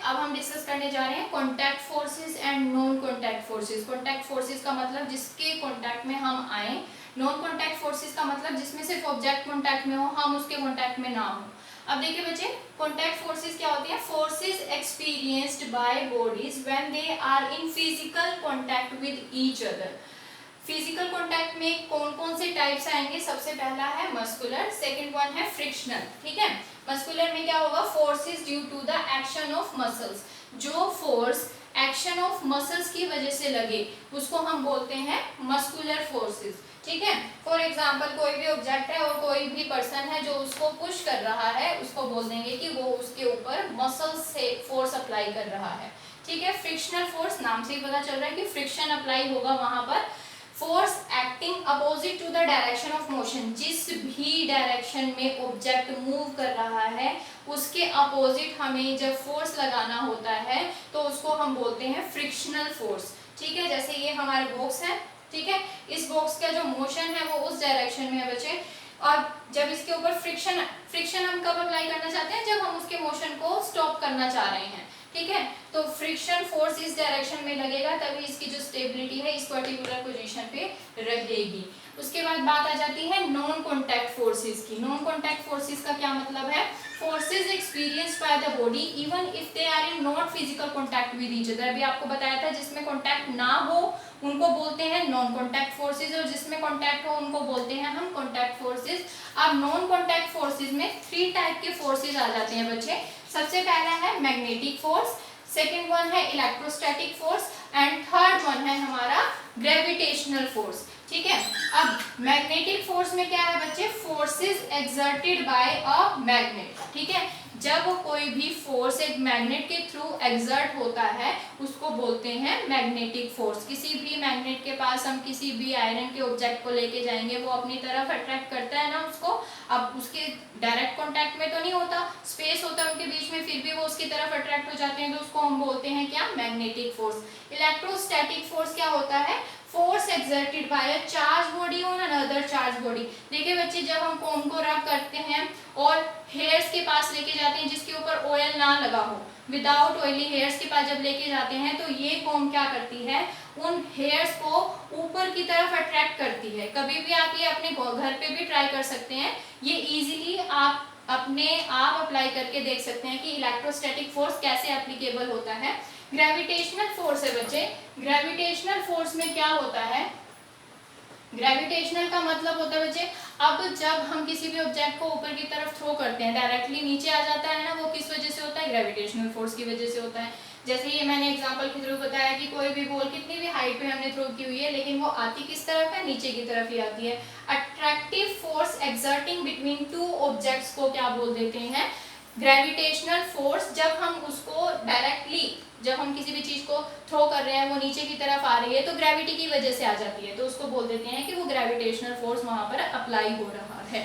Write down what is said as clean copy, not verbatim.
अब हम डिस्कस करने जा रहे हैं contact forces and non contact forces. Contact forces का मतलब जिसके कॉन्टैक्ट में हम आए, नॉन कॉन्टैक्ट फोर्सेस का मतलब जिसमें सिर्फ ऑब्जेक्ट कॉन्टैक्ट में हो, हम उसके कॉन्टैक्ट में ना हो। अब देखिए बच्चे, कॉन्टैक्ट फोर्सेस क्या होती है? Forces experienced by bodies when they are in physical contact with each other. Physical contact में कौन कौन से टाइप्स आएंगे? सबसे पहला है मस्कुलर, सेकंड वन है फ्रिक्शनल। ठीक है, मस्कुलर में क्या होगा? Forces due to the action of muscles. जो फोर्स एक्शन ऑफ मसल्स की वजह से लगे उसको हम बोलते हैं मस्कुलर फोर्सेस। ठीक है, फॉर एग्जाम्पल कोई भी ऑब्जेक्ट है और कोई भी पर्सन है जो उसको पुश कर रहा है, उसको बोल देंगे कि वो उसके ऊपर मसल्स से फोर्स अप्लाई कर रहा है। ठीक है, फ्रिक्शनल फोर्स, नाम से ही पता चल रहा है कि फ्रिक्शन अप्लाई होगा वहां पर। Force acting opposite to the direction of motion, जिस भी डायरेक्शन में ऑब्जेक्ट मूव कर रहा है उसके अपोजिट हमें जब फोर्स लगाना होता है तो उसको हम बोलते हैं फ्रिक्शनल फोर्स। ठीक है, जैसे ये हमारे बॉक्स है, ठीक है, इस बॉक्स का जो मोशन है वो उस डायरेक्शन में है बच्चे, और जब इसके ऊपर फ्रिक्शन हम कब अप्लाई करना चाहते हैं? जब हम उसके मोशन को स्टॉप करना चाह रहे हैं। ठीक है, तो फ्रिक्शन फोर्स इस डायरेक्शन में लगेगा तभी इसकी जो स्टेबिलिटी है इस पर्टिकुलर पोजीशन पे रहेगी। उसके बाद बात आ जाती है नॉन कॉन्टैक्ट फोर्सेस की। नॉन कॉन्टैक्ट फोर्सेस का क्या मतलब है? Forces experienced by the body even if they are in not physical contact with each other. अभी आपको बताया था जिसमें कॉन्टैक्ट ना हो उनको बोलते हैं नॉन कॉन्टैक्ट फोर्सेस, और जिसमें कॉन्टैक्ट हो उनको बोलते हैं हम कॉन्टैक्ट फोर्सेस। अब नॉन कॉन्टैक्ट फोर्सेस में 3 टाइप के फोर्सेस आ जाते हैं बच्चे। सबसे पहला है मैग्नेटिक फोर्स, सेकेंड वन है electrostatic force and third one है हमारा ग्रेविटेशनल फोर्स। ठीक है, अब मैग्नेटिक फोर्स में क्या है बच्चे? Forces exerted by a magnet. ठीक है, जब कोई भी फोर्स एक मैग्नेट के थ्रू एक्सर्ट होता है उसको बोलते हैं मैग्नेटिक फोर्स। किसी भी मैग्नेट के पास हम किसी भी आयरन के ऑब्जेक्ट को लेके जाएंगे, वो अपनी तरफ अट्रैक्ट करता है ना उसको। अब उसके डायरेक्ट कांटेक्ट में तो नहीं होता, स्पेस होता है उनके बीच में, फिर भी वो उसकी तरफ अट्रैक्ट हो जाते हैं, तो उसको हम बोलते हैं क्या? Magnetic force. इलेक्ट्रोस्टैटिक फोर्स क्या होता है? Force exerted by a charge body on another charge body. देखिए बच्चे, जब हम कोम को रब करते हैं और हेयर्स के पास लेके जाते हैं जिसके ऊपर ऑयल ना लगा हो, विदाउट ऑयली हेयर्स के पास जब लेके जाते हैं तो ये कोम क्या करती है? उन हेयर्स को ऊपर की तरफ अट्रैक्ट करती है। कभी भी आप ये अपने घर पे भी ट्राई कर सकते हैं, ये इजीली आप अपने आप अप्लाई करके देख सकते हैं कि इलेक्ट्रोस्टैटिक फोर्स कैसे एप्लीकेबल होता है। ग्रेविटेशनल फोर्स है बच्चे, ग्रेविटेशनल फोर्स में क्या होता है? ग्रेविटेशनल का मतलब होता है बच्चे, अब जब हम किसी भी ऑब्जेक्ट को ऊपर की तरफ थ्रो करते हैं डायरेक्टली नीचे आ जाता है ना, वो किस वजह से होता है? ग्रेविटेशनल फोर्स की वजह से होता है। जैसे ये मैंने एग्जांपल के थ्रू बताया कि कोई भी बॉल कितनी भी हाइट पे हमने थ्रो की हुई है लेकिन वो आती किस तरफ है? नीचे की तरफ ही आती है। Attractive force exerting between 2 objects को क्या बोल देते हैं? Gravitational force. जब हम उसको डायरेक्टली, जब हम किसी भी चीज को थ्रो कर रहे हैं वो नीचे की तरफ आ रही है तो ग्रेविटी की वजह से आ जाती है, तो उसको बोल देते हैं कि वो ग्रेविटेशनल फोर्स वहां पर अप्लाई हो रहा है।